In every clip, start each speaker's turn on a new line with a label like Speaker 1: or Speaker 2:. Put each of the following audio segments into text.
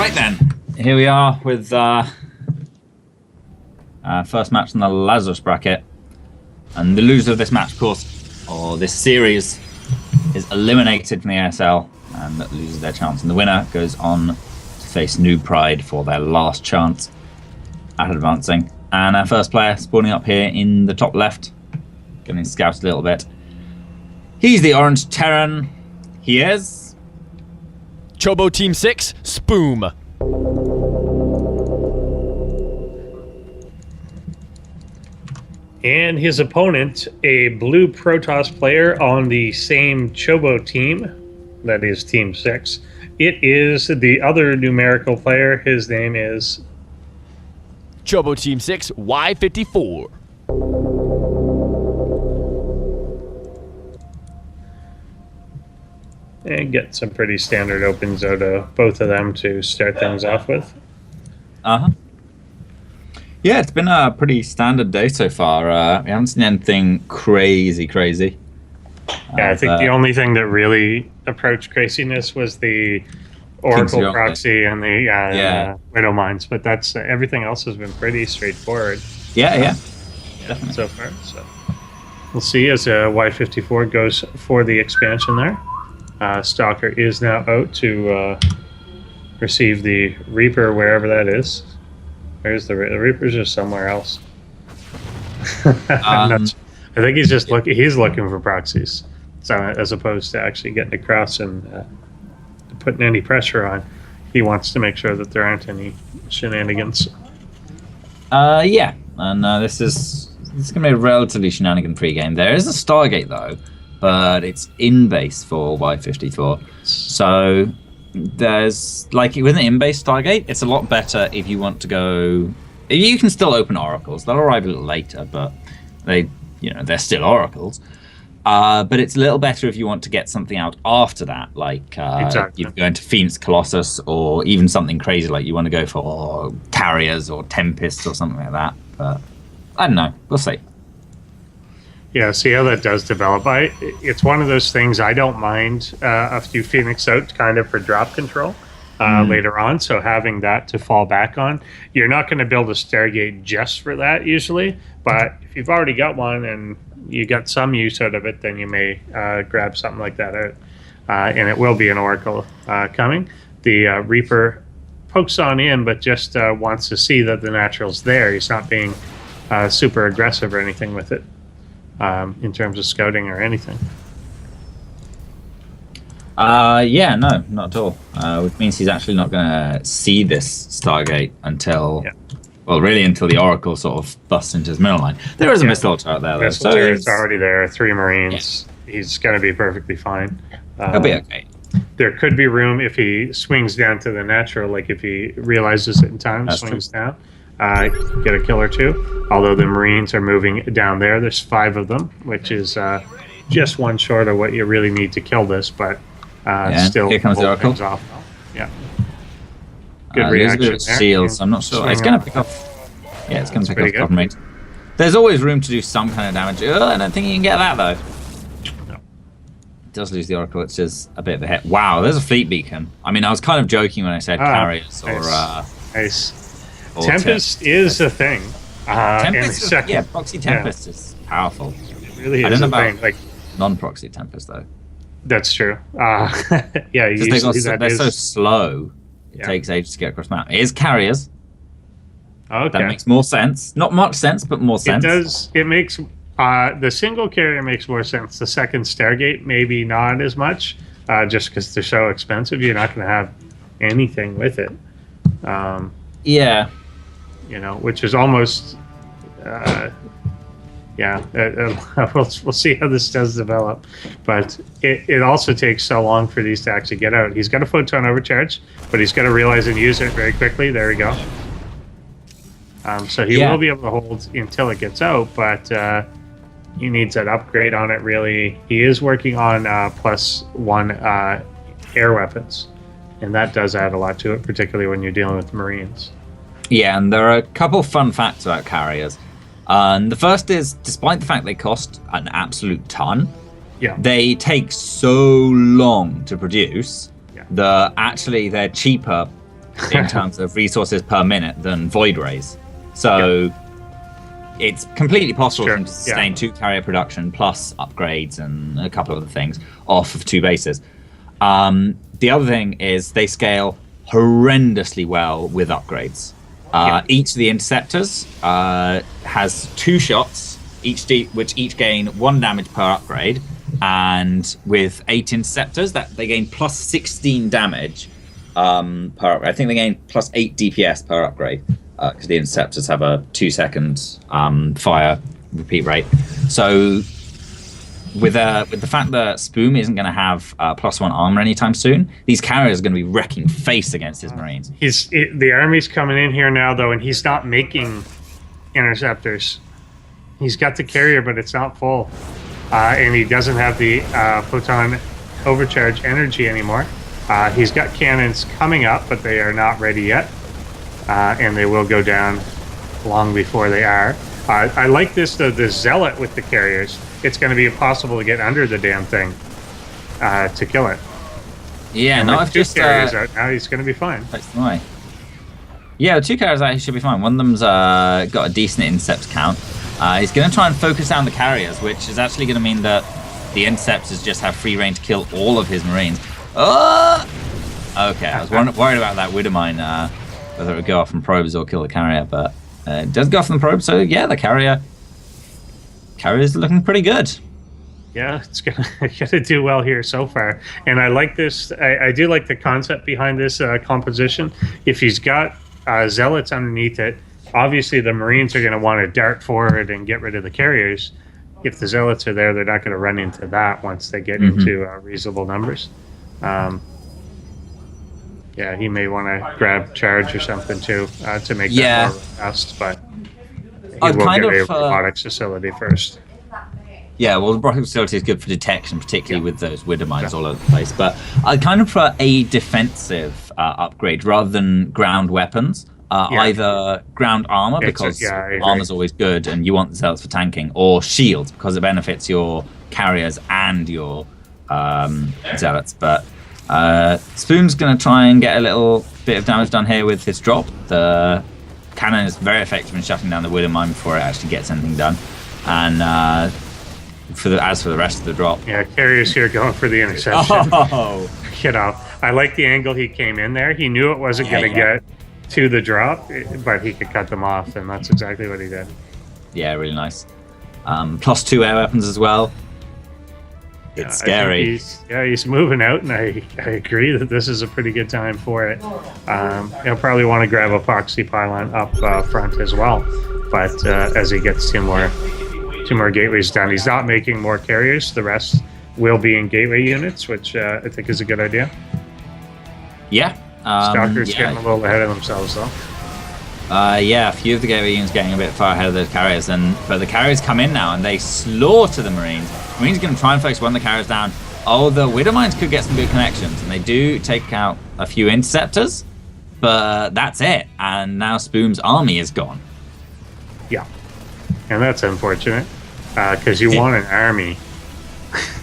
Speaker 1: Right then, here we are with first match in the Lazarus bracket. And the loser of this match, of course, or this series, is eliminated from the ASL and loses their chance. And the winner goes on to face New Pride for their last chance at advancing. And our first player spawning up here in the top left, getting scouted a little bit. He's the Orange Terran. He is...
Speaker 2: Chobo Team 6, Spoom.
Speaker 3: And his opponent, a blue Protoss player on the same Chobo team, that is Team 6. It is the other numerical player. His name is...
Speaker 2: Chobo Team 6, y54.
Speaker 3: And get some pretty standard opens out of both of them to start things off with.
Speaker 1: Uh-huh. Yeah, it's been a pretty standard day so far. We haven't seen anything crazy.
Speaker 3: Yeah, I think the only thing that really approached craziness was the Oracle proxy and the Widow Mines, but that's everything else has been pretty straightforward.
Speaker 1: Yeah,
Speaker 3: definitely so far. So we'll see as Y54 goes for the expansion there. Stalker is now out to receive the Reaper wherever that is. Where's the Reaper's just somewhere else. I think he's just looking for proxies, so as opposed to actually getting across and putting any pressure on. He wants to make sure that there aren't any shenanigans.
Speaker 1: Yeah, and this is going to be a relatively shenanigan-free game. There is a Stargate though, but it's in base for Y54. So there's like with an in-base Stargate, it's a lot better if you want to go. You can still open oracles; they'll arrive a little later, but they're still oracles. But it's a little better if you want to get something out after that, like
Speaker 3: exactly.
Speaker 1: you go into Phoenix Colossus, or even something crazy like you want to go for Carriers or Tempests or something like that. But I don't know. We'll see.
Speaker 3: Yeah, see how that does develop. It's one of those things I don't mind a few Phoenix out kind of for drop control later on. So having that to fall back on, you're not going to build a Stargate just for that usually. But if you've already got one and you got some use out of it, then you may grab something like that out. And it will be an Oracle coming. The Reaper pokes on in, but just wants to see that the Natural's there. He's not being super aggressive or anything with it. In terms of scouting or anything.
Speaker 1: Yeah, no, not at all. Which means he's actually not going to see this Stargate until, well, really until the Oracle sort of busts into his middle line. There is a missile out there, though.
Speaker 3: So it's already there. 3 Marines. Yeah. He's going to be perfectly fine.
Speaker 1: He'll be okay.
Speaker 3: There could be room if he swings down to the Natural, like if he realizes it in time, swings down. Get a kill or two. Although the Marines are moving down there. There's 5 of them, which is just one short of what you really need to kill this, but still
Speaker 1: here comes the Oracle.
Speaker 3: Off. Yeah. Good reaction there.
Speaker 1: Shields. I'm not sure. It's going to pick up. Yeah, it's going to pick up cotton rate. There's always room to do some kind of damage. I don't think you can get that though. No. It does lose the Oracle, which is a bit of a hit. Wow, there's a fleet beacon. I mean, I was kind of joking when I said carriers or.
Speaker 3: Nice. Tempest is a thing.
Speaker 1: Tempest, proxy Tempest is powerful.
Speaker 3: It really is.
Speaker 1: I don't know
Speaker 3: a
Speaker 1: about
Speaker 3: thing. Like
Speaker 1: non-proxy Tempest though.
Speaker 3: That's true. Yeah,
Speaker 1: they're so slow. It takes ages to get across the map. It is carriers.
Speaker 3: Okay,
Speaker 1: that makes more sense. Not much sense, but more sense.
Speaker 3: It does. It makes the single carrier makes more sense. The second Stargate maybe not as much, just because they're so expensive. You're not going to have anything with it.
Speaker 1: Yeah.
Speaker 3: Which is almost, we'll see how this does develop. But it also takes so long for these to actually get out. He's got a photon overcharge, but he's got to realize and use it very quickly. There we go. So he will be able to hold until it gets out, but he needs that upgrade on it, really. He is working on +1 air weapons, and that does add a lot to it, particularly when you're dealing with Marines.
Speaker 1: Yeah, and there are a couple fun facts about carriers. The first is, despite the fact they cost an absolute ton, they take so long to produce that actually they're cheaper in terms of resources per minute than Void Rays. So it's completely possible for them to sustain 2 carrier production plus upgrades and a couple of other things off of 2 bases. The other thing is they scale horrendously well with upgrades. Each of the interceptors has 2 shots, which each gain 1 damage per upgrade. And with 8 interceptors, that they gain plus 16 damage per upgrade. I think they gain plus 8 DPS per upgrade because the interceptors have a 2-second fire repeat rate. So with the fact that Spoom isn't going to have +1 armor anytime soon, these carriers are going to be wrecking face against his Marines.
Speaker 3: The army's coming in here now, though, and he's not making interceptors. He's got the carrier, but it's not full. And he doesn't have the photon overcharge energy anymore. He's got cannons coming up, but they are not ready yet. And they will go down long before they are. I like this, though, the Zealot with the carriers. It's going to be impossible to get under the damn thing to kill it.
Speaker 1: Yeah,
Speaker 3: and
Speaker 1: no,
Speaker 3: with
Speaker 1: I've
Speaker 3: 2
Speaker 1: just...
Speaker 3: carriers out now, he's going to be fine.
Speaker 1: Yeah, 2 carriers actually should be fine. One of them's got a decent intercept count. He's going to try and focus down the carriers, which is actually going to mean that the interceptors just have free reign to kill all of his Marines. Oh! Okay, I was worried about that Widowmine, whether it would go off from probes or kill the carrier, but it does go off from the probe, so yeah, the carrier's looking pretty good.
Speaker 3: Yeah, it's gonna do well here so far. And I like this. I do like the concept behind this composition. If he's got Zealots underneath it, obviously the Marines are going to want to dart forward and get rid of the carriers. If the Zealots are there, they're not going to run into that once they get into reasonable numbers. Yeah, he may want to grab charge or something too to make that more robust, but he will get a robotics facility first.
Speaker 1: Yeah, well, the robotics facility is good for detection, particularly with those Widowmines all over the place. But I kind of prefer a defensive upgrade rather than ground weapons. Either ground armor, because armor's always good and you want the Zealots for tanking, or shields, because it benefits your carriers and your Zealots. But Spoom's going to try and get a little bit of damage done here with his drop. The cannon is very effective in shutting down the Widowmine before it actually gets anything done. And as for the rest of the drop...
Speaker 3: Yeah, carriers here going for the interception.
Speaker 1: Oh!
Speaker 3: You know, I like the angle he came in there. He knew it wasn't going to get to the drop, but he could cut them off, and that's exactly what he did.
Speaker 1: Yeah, really nice. +2 air weapons as well. It's scary.
Speaker 3: He's moving out, and I agree that this is a pretty good time for it. He'll probably want to grab epoxy pylon up front as well, but as he gets 2 more gateways done, he's not making more carriers. The rest will be in gateway units, which I think is a good idea.
Speaker 1: Yeah.
Speaker 3: Stalkers getting a little ahead of themselves, though.
Speaker 1: Yeah, a few of the gateway units getting a bit far ahead of the carriers, but the carriers come in now and they slaughter the Marines. Marines are going to try and focus one of the carriers down. Oh, the Widowmines could get some good connections, and they do take out a few interceptors, but that's it. And now Spoom's army is gone.
Speaker 3: Yeah, and that's unfortunate because you want an army.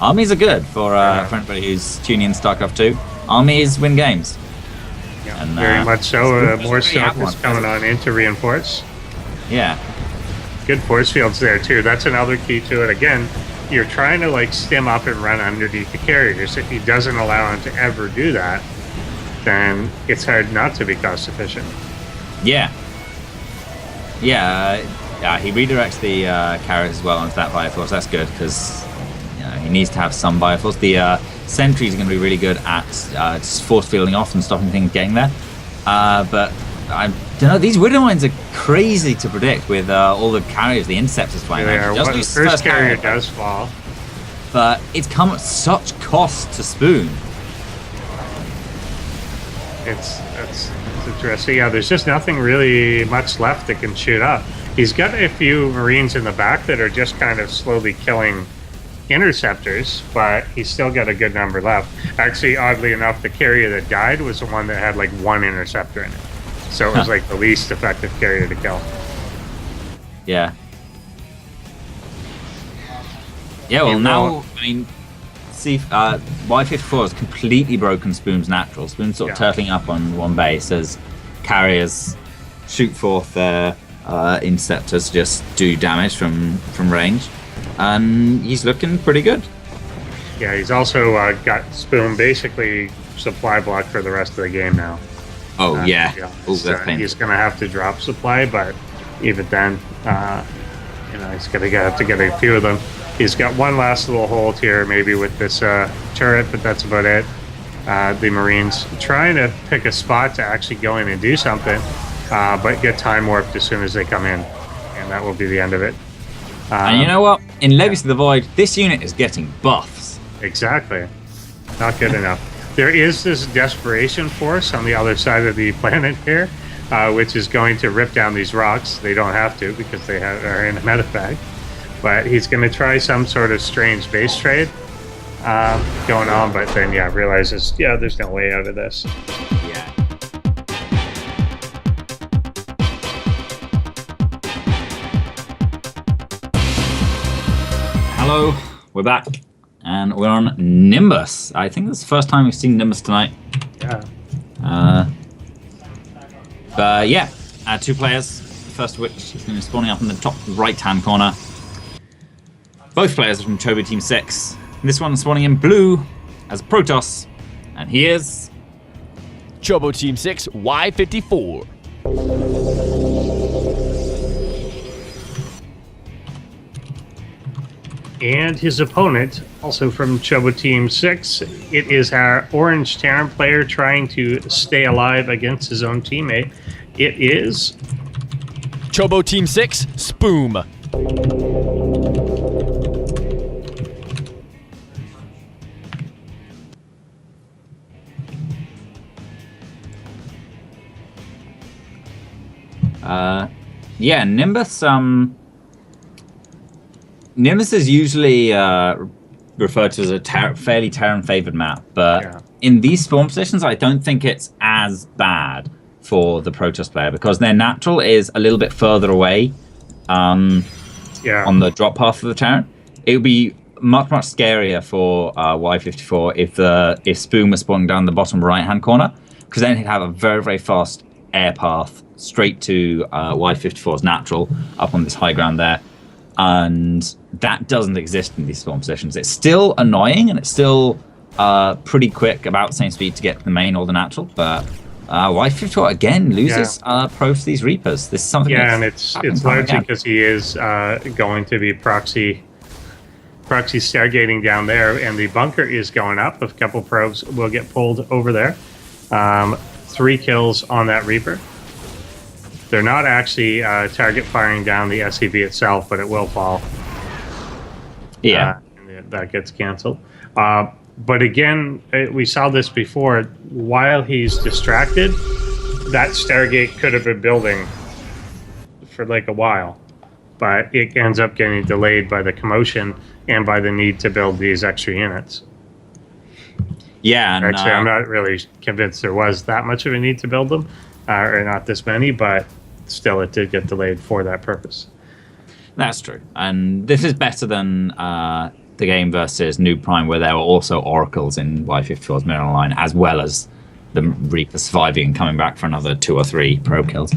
Speaker 1: Armies are good for anybody who's tuning in StarCraft 2. Armies win games.
Speaker 3: Yeah, and, very much so. More stuff is coming on in to reinforce.
Speaker 1: Yeah.
Speaker 3: Good force fields there, too. That's another key to it. Again, you're trying to, like, stem up and run underneath the carriers. If he doesn't allow him to ever do that, then it's hard not to be cost efficient.
Speaker 1: Yeah. Yeah, he redirects the carriers as well onto that Bioforce. That's good, because he needs to have some Bioforce. The sentries are going to be really good at just force fielding off and stopping things getting there. But I don't know, these Widowmines are crazy to predict with all the carriers, the interceptors flying.
Speaker 3: Yeah, the first carrier does fall.
Speaker 1: But it's come at such cost to Spoon.
Speaker 3: It's interesting. Yeah, there's just nothing really much left that can shoot up. He's got a few Marines in the back that are just kind of slowly killing interceptors, but he's still got a good number left. Actually, oddly enough, the carrier that died was the one that had like 1 interceptor in it. So it was like the least effective carrier to kill.
Speaker 1: Yeah. Yeah, well, now, I mean, see Y54 has completely broken Spoom's natural. Spoom's sort of turtling up on one base as carriers shoot forth their interceptors to just do damage from range. And he's looking pretty good.
Speaker 3: Yeah, he's also got Spoom basically supply block for the rest of the game now.
Speaker 1: Oh, yeah.
Speaker 3: He's going to have to drop supply, but even then, he's going to have to get a few of them. He's got one last little hold here, maybe with this turret, but that's about it. The Marines trying to pick a spot to actually go in and do something, but get time warped as soon as they come in, and that will be the end of it.
Speaker 1: And you know what? In Legacy of the Void, this unit is getting buffs.
Speaker 3: Exactly. Not good enough. There is this desperation force on the other side of the planet here, which is going to rip down these rocks. They don't have to because they are in a medevac. But he's going to try some sort of strange base trade going on, but then, realizes, there's no way out of this.
Speaker 1: Yeah. Hello, we're back. And we're on Nimbus. I think this is the first time we've seen Nimbus tonight.
Speaker 3: Yeah.
Speaker 1: But yeah, 2 players. The first of which is going to be spawning up in the top right-hand corner. Both players are from Chobo Team 6. This one spawning in blue as Protoss. And he is...
Speaker 2: Chobo Team 6, Y54.
Speaker 3: And his opponent, also from Chobo Team 6, it is our Orange Terran player trying to stay alive against his own teammate. It is...
Speaker 2: Chobo Team 6, Spoom.
Speaker 1: Nimbus, Nimbus is usually referred to as a fairly Terran-favored map, but in these spawn positions, I don't think it's as bad for the Protoss player because their natural is a little bit further away on the drop path of the Terran. It would be much scarier for Y54 if Spoon was spawning down the bottom right-hand corner, because then he'd have a very fast air path straight to Y54's natural up on this high ground there. And that doesn't exist in these spawn positions. It's still annoying and it's still pretty quick, about the same speed to get to the main or the natural, but Y54 again loses pro to these Reapers. This is something
Speaker 3: and it's largely because he is going to be proxy stargating down there, and the bunker is going up. A couple probes will get pulled over there. 3 kills on that Reaper. They're not actually target firing down the SCV itself, but it will fall.
Speaker 1: Yeah.
Speaker 3: That gets canceled. But again, we saw this before. While he's distracted, that Stargate could have been building for like a while. But it ends up getting delayed by the commotion and by the need to build these extra units.
Speaker 1: Yeah. And,
Speaker 3: actually, I'm not really convinced there was that much of a need to build them, or not this many, but still it did get delayed for that purpose.
Speaker 1: That's true. And this is better than the game versus Noob Prime, where there were also oracles in Y54's mineral line, as well as the Reaper surviving and coming back for another 2 or 3 probe kills.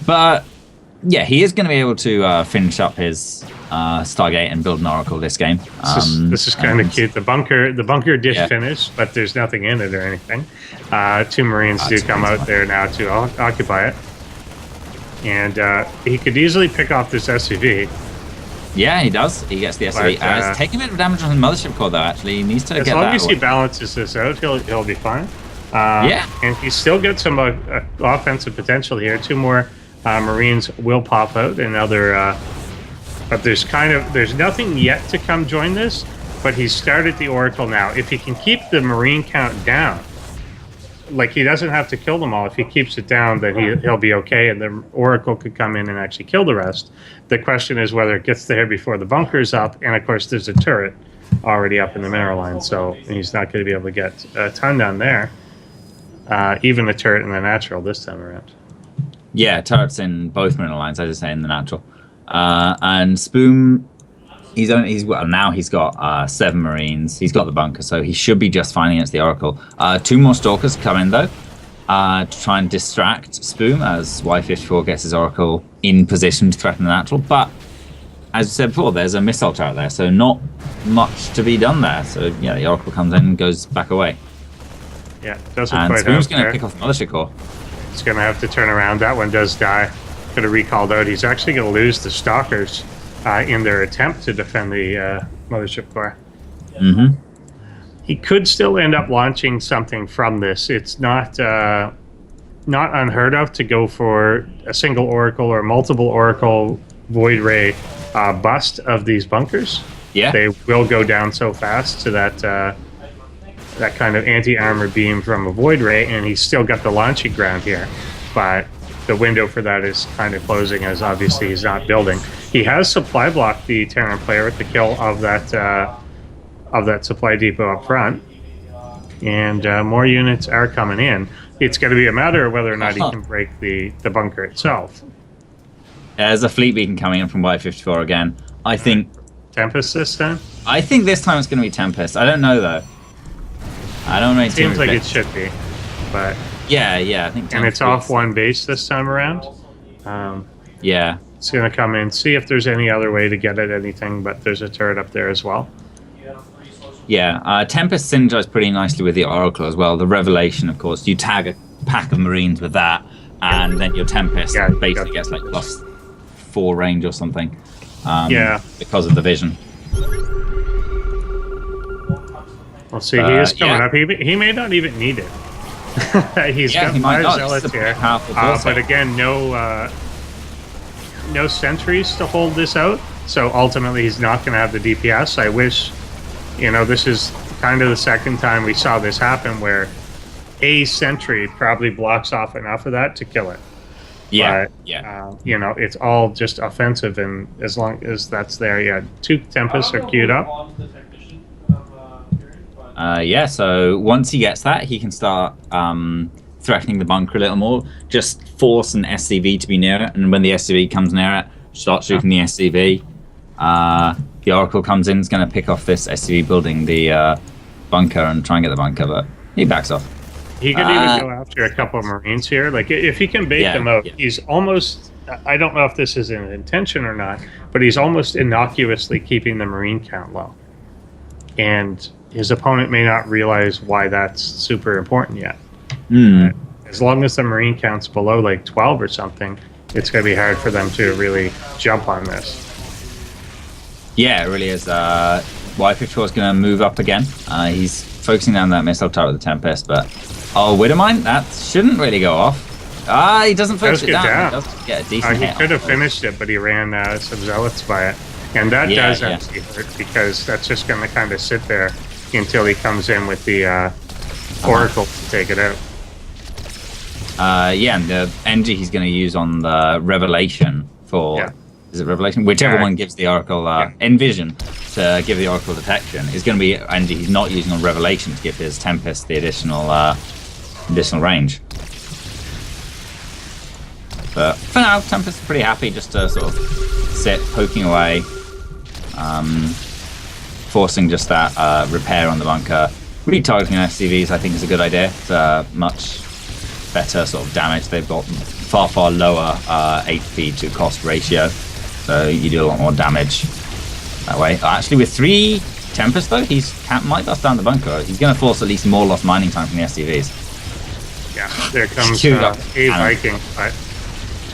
Speaker 1: But yeah, he is going to be able to finish up his Stargate and build an oracle this game.
Speaker 3: This is kind of cute. The bunker did finish, but there's nothing in it or anything. 2 Marines do come out there now to occupy it. And he could easily pick off this SCV.
Speaker 1: Yeah, he does. He gets the SCV. He's taking a bit of damage on the mothership core, though, actually. He needs to get that.
Speaker 3: As long as he balances this out, he'll be fine. And he's still got some offensive potential here. 2 more Marines will pop out. Another... but there's nothing yet to come join this, but he's started the Oracle now. If he can keep the Marine count down, like he doesn't have to kill them all. If he keeps it down, then he'll be okay, and the Oracle could come in and actually kill the rest. The question is whether it gets there before the bunker's up, and of course there's a turret already up in the mineral line, so he's not going to be able to get a ton down there. Even the turret in the natural this time around. Yeah,
Speaker 1: turrets in both mineral lines, as I say, in the natural. And Spoom Now he's got 7 Marines. He's got the bunker, so he should be just fine against the Oracle. 2 more Stalkers come in though, to try and distract Spoom as Y54 gets his Oracle in position to threaten the natural. But as I said before, there's a missile turret there, so not much to be done there. So yeah, the Oracle comes in and goes back away.
Speaker 3: Yeah, doesn't
Speaker 1: And
Speaker 3: quite
Speaker 1: Spoom's
Speaker 3: help
Speaker 1: going to
Speaker 3: there.
Speaker 1: pick off the Mothership Core.
Speaker 3: He's going to have to turn around. That one does die. Could have recalled out. He's actually going to lose the Stalkers in their attempt to defend the Mothership Core.
Speaker 1: Mm-hmm.
Speaker 3: He could still end up launching something from this. It's not unheard of to go for a single Oracle or multiple Oracle Void Ray bust of these bunkers.
Speaker 1: Yeah.
Speaker 3: They will go down so fast to that kind of anti-armor beam from a Void Ray, and he's still got the launching ground here. But the window for that is kind of closing, as obviously he's not building. He has supply blocked the Terran player with the kill of that supply depot up front. And more units are coming in. It's going to be a matter of whether or not he can break the bunker itself.
Speaker 1: There's a fleet beacon coming in from Y54 again. I think
Speaker 3: Tempest this time?
Speaker 1: I think this time it's going to be Tempest. I don't know though. I don't know.
Speaker 3: Seems like it should be, but
Speaker 1: yeah, I think.
Speaker 3: And it's off one base this time around.
Speaker 1: Yeah,
Speaker 3: it's going to come in, see if there's any other way to get at anything, but there's a turret up there as well.
Speaker 1: Yeah, Tempest synergized pretty nicely with the Oracle as well. The Revelation, of course, you tag a pack of Marines with that, and then your Tempest basically gets like +4 range or something. Because of the vision.
Speaker 3: We'll see. He is coming up. He may not even need it. He's got 5 zealots here, but again, no sentries to hold this out. So ultimately, he's not going to have the DPS. I wish, this is kind of the second time we saw this happen, where a sentry probably blocks off enough of that to kill it.
Speaker 1: Yeah,
Speaker 3: but, it's all just offensive, and as long as that's there, 2 Tempests are queued up.
Speaker 1: So once he gets that, he can start threatening the bunker a little more. Just force an SCV to be near it, and when the SCV comes near it, start shooting the SCV. The Oracle comes in, is going to pick off this SCV building the bunker and try and get the bunker, but he backs off.
Speaker 3: He could even go after a couple of Marines here. Like, if he can bait them out, he's almost... I don't know if this is an intention or not, but he's almost innocuously keeping the Marine count low. And his opponent may not realize why that's super important yet. As long as the Marine count's below like 12 or something, it's going to be hard for them to really jump on this.
Speaker 1: Yeah, it really is. Y54 is going to move up again. He's focusing down that missile turret with the Tempest, but Widowmine, that shouldn't really go off. He doesn't focus it down. He does get a decent hit.
Speaker 3: He could have finished it, but he ran some zealots by it. And that does actually hurt, because that's just going to kind of sit there until he comes in with the Oracle to take it out.
Speaker 1: And the energy he's going to use on the Revelation for... Is it Revelation? Whichever one gives the Oracle Envision to give the Oracle detection is going to be energy he's not using on Revelation to give his Tempest the additional range. But for now, Tempest is pretty happy just to sort of sit, poking away, forcing just that repair on the bunker. Retargeting SCVs, I think, is a good idea. It's much better sort of damage. They've got far lower HP to cost ratio, so you do a lot more damage that way. Actually, with 3 Tempest though, he might bust down the bunker. He's going to force at least more lost mining time from the SCVs.
Speaker 3: Yeah, there comes a Viking, but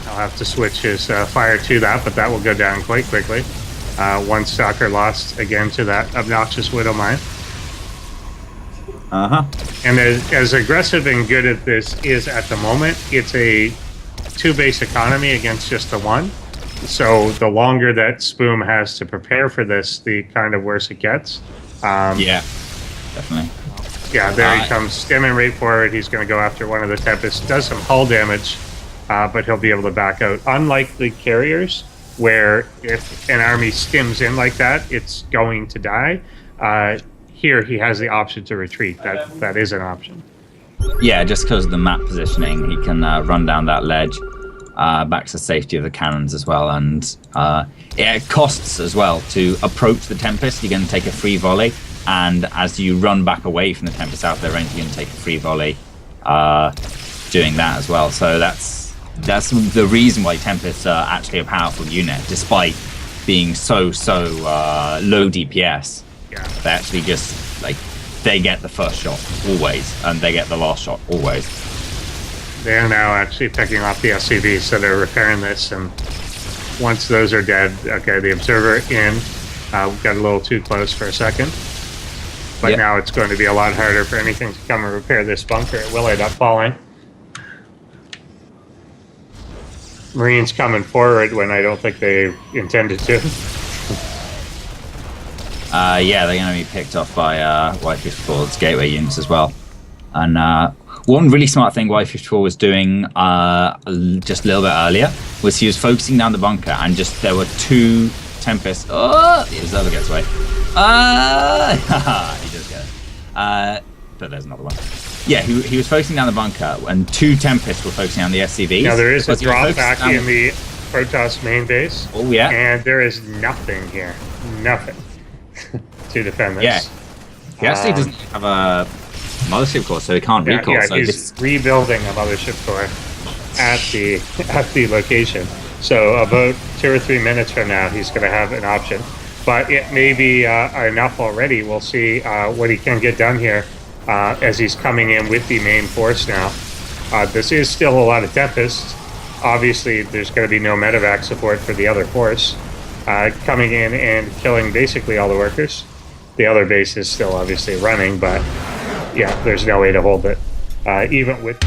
Speaker 3: I'll have to switch his fire to that, but that will go down quite quickly. 1 Stalker lost again to that obnoxious Widowmine. And as aggressive and good as this is at the moment, it's a 2-base economy against just the 1. So the longer that Spoom has to prepare for this, the kind of worse it gets.
Speaker 1: Definitely.
Speaker 3: Yeah, there he comes, stemming right forward. He's going to go after one of the Tempests. Does some hull damage, but he'll be able to back out. Unlike the carriers, where if an army stims in like that, it's going to die. Here, he has the option to retreat. That is an option.
Speaker 1: Yeah, just because of the map positioning, he can run down that ledge. back to the safety of the cannons as well. And it costs as well to approach the Tempest. You're going to take a free volley, and as you run back away from the Tempest out of their range, you're going to take a free volley doing that as well. So that's the reason why Tempests are actually a powerful unit, despite being so low DPS.
Speaker 3: Yeah.
Speaker 1: They actually just, like, they get the first shot always, and they get the last shot always.
Speaker 3: They are now actually picking off the SCVs, so they're repairing this, and once those are dead, okay, the Observer in. We got a little too close for a second. But
Speaker 1: Yep.
Speaker 3: now it's going to be a lot harder for anything to come and repair this bunker. It will end up falling. Marines coming forward when I don't think they intended to.
Speaker 1: Yeah, they're going to be picked off by Y54's gateway units as well. And one really smart thing Y54 was doing just a little bit earlier was he was focusing down the bunker, and just there were 2 Tempests. Oh, the Observer gets away. He does get it. But there's another one. Yeah, he was focusing down the bunker, and 2 Tempests were focusing on the SCVs.
Speaker 3: Now there is a
Speaker 1: But he was
Speaker 3: drop
Speaker 1: focused
Speaker 3: back
Speaker 1: down-
Speaker 3: in the Protoss main base.
Speaker 1: Oh, yeah.
Speaker 3: And there is nothing here. Nothing to defend this.
Speaker 1: Yeah. He actually doesn't have a mothership core, so he can't recall.
Speaker 3: Yeah,
Speaker 1: so
Speaker 3: he's rebuilding a mothership core at the location. So about 2 or 3 minutes from now, he's going to have an option. But it may be enough already. We'll see what he can get done here as he's coming in with the main force now. This is still a lot of Tempest. Obviously, there's going to be no medevac support for the other force. Coming in and killing basically all the workers. The other base is still obviously running, but yeah, there's no way to hold it. Even with...